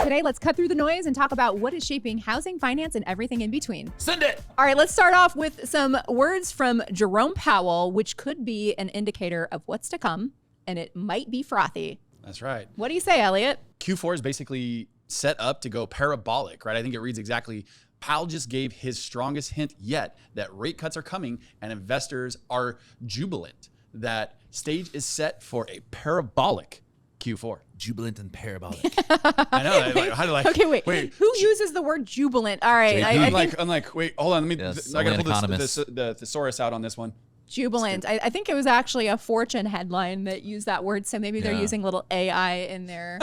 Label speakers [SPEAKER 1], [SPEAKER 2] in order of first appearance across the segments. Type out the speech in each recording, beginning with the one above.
[SPEAKER 1] Today, let's cut through the noise and talk about what is shaping housing, finance, and everything in between.
[SPEAKER 2] Send it.
[SPEAKER 1] All right, let's start off with some words from Jerome Powell, which could be an indicator of what's to come, and it might be frothy.
[SPEAKER 3] That's right.
[SPEAKER 1] What do you say, Elliot?
[SPEAKER 3] Q4 is basically set up to go parabolic, right? I think it reads exactly. Powell just gave his strongest hint yet that rate cuts are coming and investors are jubilant. That stage is set for a parabolic Q4.
[SPEAKER 2] Jubilant and parabolic.
[SPEAKER 3] I know.
[SPEAKER 1] Okay, wait. Who uses the word jubilant? All right.
[SPEAKER 3] I'm like, wait, hold on. I gotta pull the thesaurus out on this one.
[SPEAKER 1] Jubilant. I think it was actually a Fortune headline that used that word. So maybe they're using a little AI in there.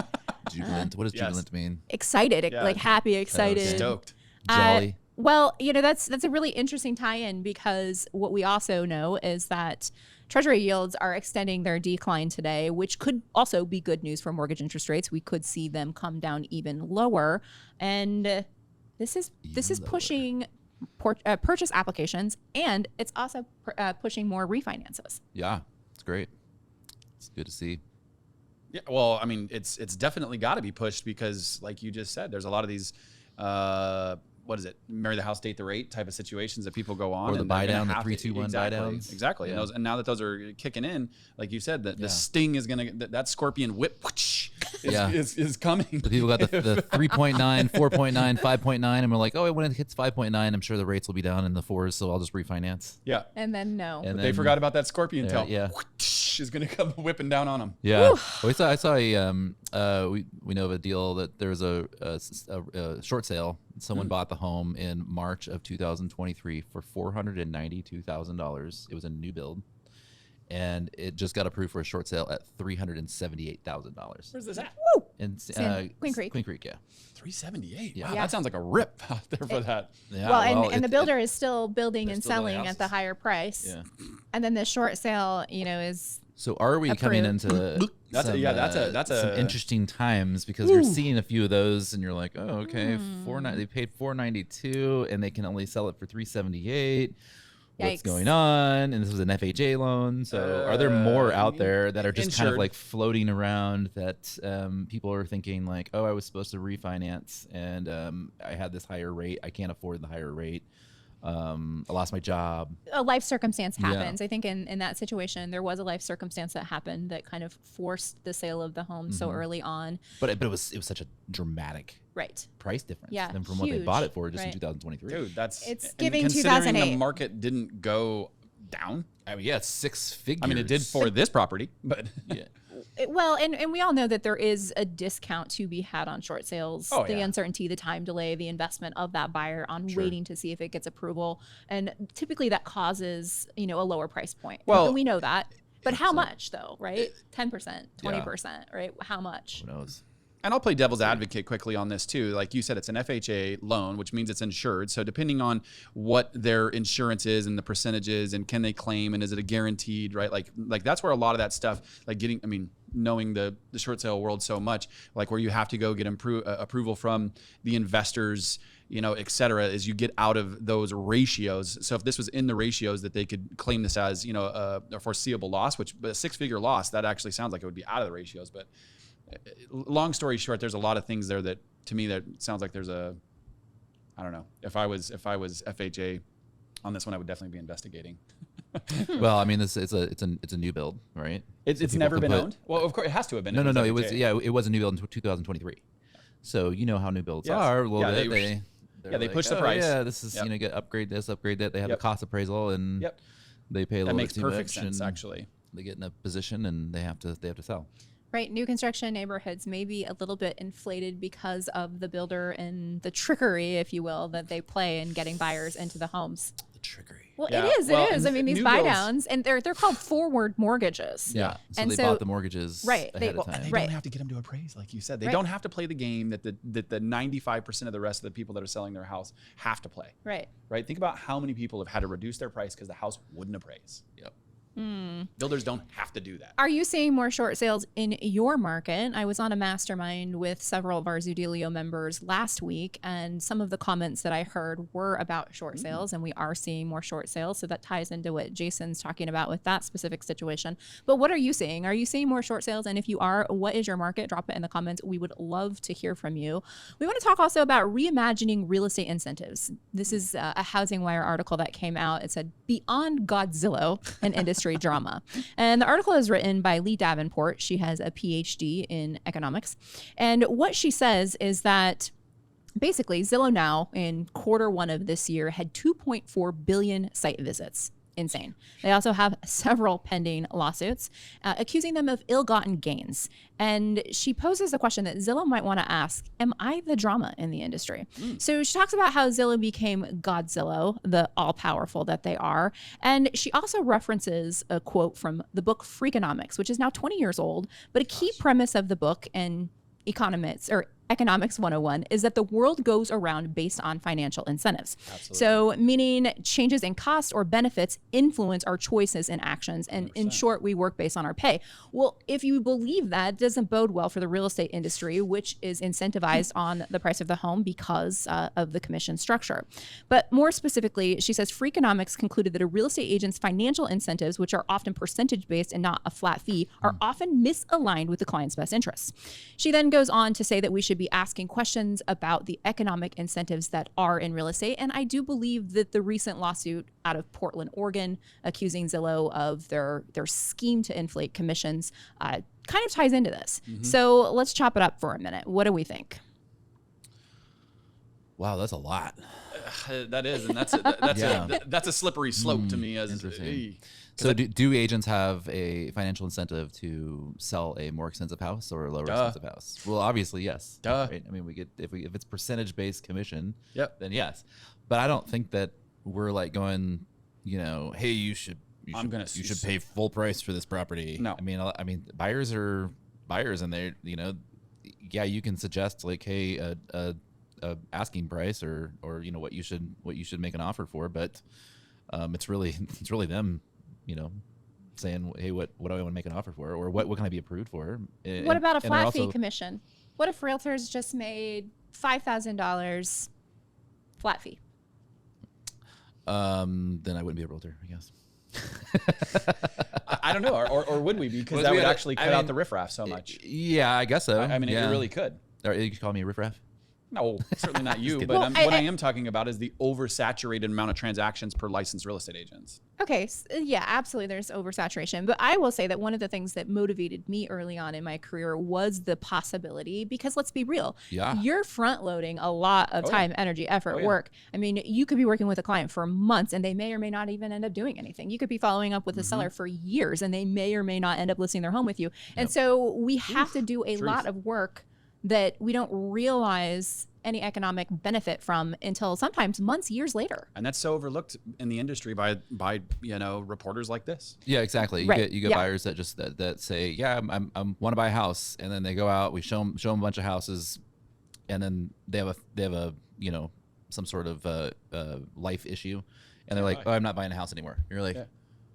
[SPEAKER 2] Jubilant. What does jubilant mean?
[SPEAKER 1] Excited, like happy, excited.
[SPEAKER 3] Stoked.
[SPEAKER 2] Jolly.
[SPEAKER 1] Well, that's a really interesting tie-in because what we also know is that Treasury yields are extending their decline today, which could also be good news for mortgage interest rates. We could see them come down even lower, and this is pushing purchase applications, and it's also pushing more refinances.
[SPEAKER 2] Yeah, it's great. It's good to see.
[SPEAKER 3] Yeah, well, I mean, it's definitely got to be pushed because, like you just said, there's a lot of these. What is it? Marry the house, date the rate type of situations that people go on.
[SPEAKER 2] Or the buy down, the 3-2-1 buy downs.
[SPEAKER 3] Exactly. Yeah. And now that those are kicking in, like you said, the sting is going to, that scorpion whip is coming.
[SPEAKER 2] The people got the 3.9, 4.9, 5.9, and we're like, oh, when it hits 5.9, I'm sure the rates will be down in the 4s, so I'll just refinance.
[SPEAKER 3] Yeah.
[SPEAKER 1] And then
[SPEAKER 3] But they forgot about that scorpion tail.
[SPEAKER 2] Yeah.
[SPEAKER 3] Is going to come whipping down on them.
[SPEAKER 2] Yeah. Well, I saw we know of a deal that there was a short sale. Someone bought the home in March of 2023 for $492,000. It was a new build, and it just got approved for a short sale at $378,000.
[SPEAKER 3] Where's this at?
[SPEAKER 1] Woo!
[SPEAKER 2] In
[SPEAKER 1] Queen Creek.
[SPEAKER 2] Queen Creek, yeah.
[SPEAKER 3] 378.
[SPEAKER 2] Yeah.
[SPEAKER 3] Wow, that sounds like a rip out there for that.
[SPEAKER 2] Yeah.
[SPEAKER 1] Well, and the builder is still building and selling at the higher price.
[SPEAKER 2] Yeah.
[SPEAKER 1] And then the short sale, is.
[SPEAKER 2] So are we coming into some interesting times because you're seeing a few of those and you're like, oh, okay, they paid $492 and they can only sell it for $378. What's going on? And this was an FHA loan. So are there more out there that are just kind of like floating around that people are thinking like, oh, I was supposed to refinance and I had this higher rate. I can't afford the higher rate. I lost my job. A life circumstance happens.
[SPEAKER 1] I think in that situation, there was a life circumstance that happened that kind of forced the sale of the home so early on.
[SPEAKER 2] But it was such a dramatic price difference than from what they bought it for just in 2023.
[SPEAKER 3] Dude,
[SPEAKER 1] it's giving
[SPEAKER 3] considering
[SPEAKER 1] 2008.
[SPEAKER 3] the market didn't go down.
[SPEAKER 2] I mean, it's 6 figures.
[SPEAKER 3] I mean, it did for this property, but
[SPEAKER 2] yeah.
[SPEAKER 1] Well, and we all know that there is a discount to be had on short sales. The uncertainty, the time delay, the investment of that buyer on waiting to see if it gets approval. And typically that causes, a lower price point. Well, and we know that. But how much though, right? 10%, 20%, right? How much?
[SPEAKER 2] Who knows?
[SPEAKER 3] And I'll play devil's advocate quickly on this too. Like you said, it's an FHA loan, which means it's insured. So depending on what their insurance is and the percentages and can they claim and is it a guaranteed, right? Like that's where a lot of that stuff, like knowing the short sale world so much, like where you have to go get approval from the investors, et cetera, is you get out of those ratios. So if this was in the ratios that they could claim this as, a foreseeable loss, which a 6-figure loss, that actually sounds like it would be out of the ratios. But long story short, there's a lot of things there that to me that sounds like there's I don't know. If I was FHA on this one, I would definitely be investigating.
[SPEAKER 2] Well, I mean, it's a new build, right?
[SPEAKER 3] It's never been owned. Well, of course it has to have been.
[SPEAKER 2] No. It was a new build in 2023. So you know how new builds are a little bit.
[SPEAKER 3] They push the price.
[SPEAKER 2] Oh, yeah, this is get upgrade this, upgrade that. They have a cost appraisal and they pay a little bit too much. That makes perfect sense,
[SPEAKER 3] actually.
[SPEAKER 2] They get in a position and they have to sell.
[SPEAKER 1] Right, new construction neighborhoods may be a little bit inflated because of the builder and the trickery, if you will, that they play in getting buyers into the homes.
[SPEAKER 2] The trickery.
[SPEAKER 1] Well, it is. I mean, these buy downs, and they're called forward mortgages.
[SPEAKER 2] Yeah, so they bought the mortgages ahead of time.
[SPEAKER 3] And they don't have to get them to appraise, like you said. They don't have to play the game that the 95% of the rest of the people that are selling their house have to play.
[SPEAKER 1] Right.
[SPEAKER 3] Think about how many people have had to reduce their price because the house wouldn't appraise.
[SPEAKER 2] Yep.
[SPEAKER 3] Builders don't have to do that.
[SPEAKER 1] Are you seeing more short sales in your market? I was on a mastermind with several of our Zoodealio members last week, and some of the comments that I heard were about short sales, and we are seeing more short sales. So that ties into what Jason's talking about with that specific situation. But what are you seeing? Are you seeing more short sales? And if you are, what is your market? Drop it in the comments. We would love to hear from you. We want to talk also about reimagining real estate incentives. This is a Housing Wire article that came out. It said, Beyond Godzilla, an industry drama. And the article is written by Lee Davenport. She has a PhD in economics. And what she says is that basically Zillow now in Q1 of this year had 2.4 billion site visits. Insane. They also have several pending lawsuits accusing them of ill-gotten gains. And she poses a question that Zillow might want to ask, am I the drama in the industry? So she talks about how Zillow became Godzilla, the all-powerful that they are. And she also references a quote from the book Freakonomics, which is now 20 years old. But a key premise of the book and Economics 101 is that the world goes around based on financial incentives. Absolutely. So meaning changes in cost or benefits influence our choices and actions. And 100%. In short, we work based on our pay. Well, if you believe that, it doesn't bode well for the real estate industry, which is incentivized on the price of the home because of the commission structure. But more specifically, she says Freakonomics concluded that a real estate agent's financial incentives, which are often percentage based and not a flat fee, are often misaligned with the client's best interests. She then goes on to say that we should be asking questions about the economic incentives that are in real estate. And I do believe that the recent lawsuit out of Portland, Oregon, accusing Zillow of their scheme to inflate commissions kind of ties into this. So let's chop it up for a minute. What do we think?
[SPEAKER 2] Wow, that's a lot.
[SPEAKER 3] That is, and that's a slippery slope to me. As
[SPEAKER 2] interesting. So do agents have a financial incentive to sell a more expensive house or a lower expensive house? Well, obviously, yes. Right? I mean, we get if it's percentage based commission, then yes. But I don't think that we're like going, hey, you should pay full price for this property.
[SPEAKER 3] No.
[SPEAKER 2] I mean, buyers are buyers, and they, you can suggest like, hey, a asking price or what you should make an offer for, but it's really them, saying, hey, what do I want to make an offer for, or what can I be approved for?
[SPEAKER 1] What about a flat fee commission? What if realtors just made $5,000 flat fee?
[SPEAKER 2] Then I wouldn't be a realtor, I guess.
[SPEAKER 3] I don't know, or would we? Because that would actually cut out the riffraff so much.
[SPEAKER 2] Yeah, I guess so.
[SPEAKER 3] I mean, it really could.
[SPEAKER 2] Or you could call me a riffraff.
[SPEAKER 3] No, certainly not you. But what I am talking about is the oversaturated amount of transactions per licensed real estate agents.
[SPEAKER 1] Okay. Yeah, absolutely. There's oversaturation. But I will say that one of the things that motivated me early on in my career was the possibility, because let's be real.
[SPEAKER 2] Yeah.
[SPEAKER 1] You're front loading a lot of time, energy, effort, work. I mean, you could be working with a client for months and they may or may not even end up doing anything. You could be following up with a seller for years and they may or may not end up listing their home with you. And so we have to do a lot of work that we don't realize any economic benefit from until sometimes months, years later.
[SPEAKER 3] And that's so overlooked in the industry by reporters like this.
[SPEAKER 2] Yeah, exactly. You get buyers that just that say, I want to buy a house, and then they go out, we show them a bunch of houses, and then they have a some sort of life issue, and they're like, oh, I'm not buying a house anymore. And you're like,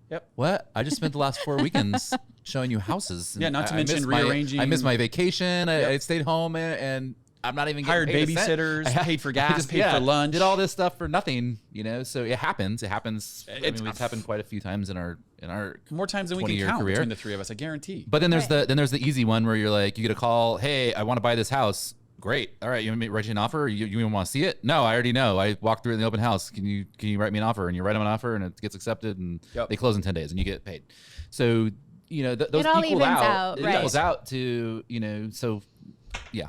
[SPEAKER 3] Yep.
[SPEAKER 2] What? I just spent the last 4 weekends showing you houses.
[SPEAKER 3] Yeah, not to mention rearranging.
[SPEAKER 2] I missed my vacation. I stayed home and I'm not even
[SPEAKER 3] hired babysitters, paid for gas, paid for lunch,
[SPEAKER 2] did all this stuff for nothing. So it happens. It's happened quite a few times in our
[SPEAKER 3] more times than we can count between the three of us. I guarantee.
[SPEAKER 2] But then there's the easy one where you're like, you get a call, hey, I want to buy this house. Great. All right. You want me to write you an offer? You even want to see it? No, I already know. I walked through it in the open house. Can you write me an offer? And you write them an offer and it gets accepted and they close in 10 days and you get paid. So, those
[SPEAKER 1] it all evens out.
[SPEAKER 2] It equals out to, so yeah.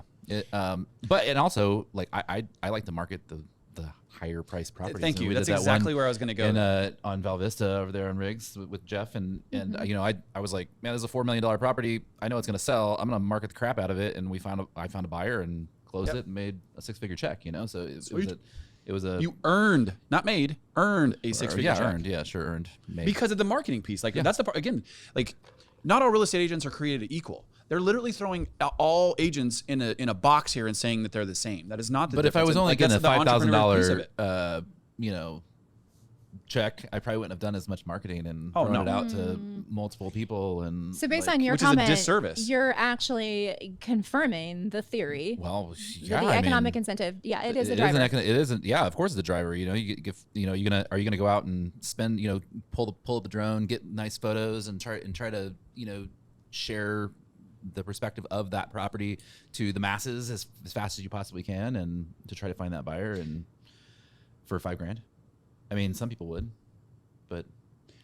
[SPEAKER 2] But also like, I like to market the higher priced properties.
[SPEAKER 3] Thank you. That's exactly where I was going to go.
[SPEAKER 2] And on Val Vista over there on Riggs with Jeff and I was like, man, there's a $4 million property. I know it's going to sell. I'm going to market the crap out of it. And I found a buyer and closed it and made a 6-figure check. So it was a
[SPEAKER 3] you earned, not made, earned a 6-figure check.
[SPEAKER 2] Earned, made.
[SPEAKER 3] Because of the marketing piece. Like that's the part again. Like not all real estate agents are created equal. They're literally throwing all agents in a box here and saying that they're the same. That is not the difference.
[SPEAKER 2] But if I was only getting a $5,000, check. I probably wouldn't have done as much marketing and thrown it out to multiple people. And
[SPEAKER 1] so based on your comment, is a disservice. You're actually confirming the theory.
[SPEAKER 2] Well, yeah,
[SPEAKER 1] the economic incentive. Yeah, it is the driver.
[SPEAKER 2] It isn't. Yeah, of course, it's the driver. You know, are you gonna go out and spend, pull up the drone, get nice photos, and try to share the perspective of that property to the masses as fast as you possibly can, and to try to find that buyer and for $5,000. I mean, some people would, but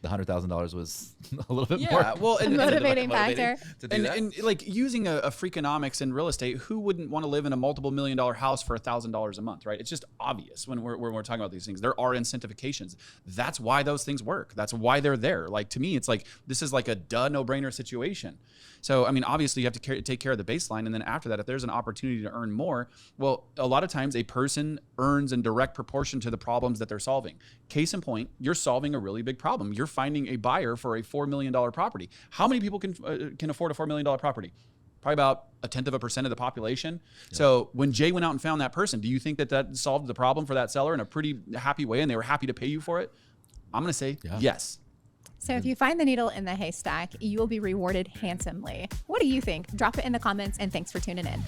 [SPEAKER 2] the $100,000 was a little bit more.
[SPEAKER 3] Yeah, well, and
[SPEAKER 1] motivating factor.
[SPEAKER 3] And like using a Freakonomics in real estate, who wouldn't want to live in a multiple $1 million house for $1,000 a month, right? It's just obvious when we're talking about these things. There are incentivization. That's why those things work. That's why they're there. Like, to me, it's like this is like a no-brainer situation. So, I mean, obviously you have to take care of the baseline. And then after that, if there's an opportunity to earn more, well, a lot of times a person earns in direct proportion to the problems that they're solving. Case in point, you're solving a really big problem. You're finding a buyer for a $4 million property. How many people can afford a $4 million property? Probably about 0.1% of the population. Yeah. So when Jay went out and found that person, do you think that solved the problem for that seller in a pretty happy way and they were happy to pay you for it? I'm going to say yes.
[SPEAKER 1] So if you find the needle in the haystack, you will be rewarded handsomely. What do you think? Drop it in the comments, and thanks for tuning in.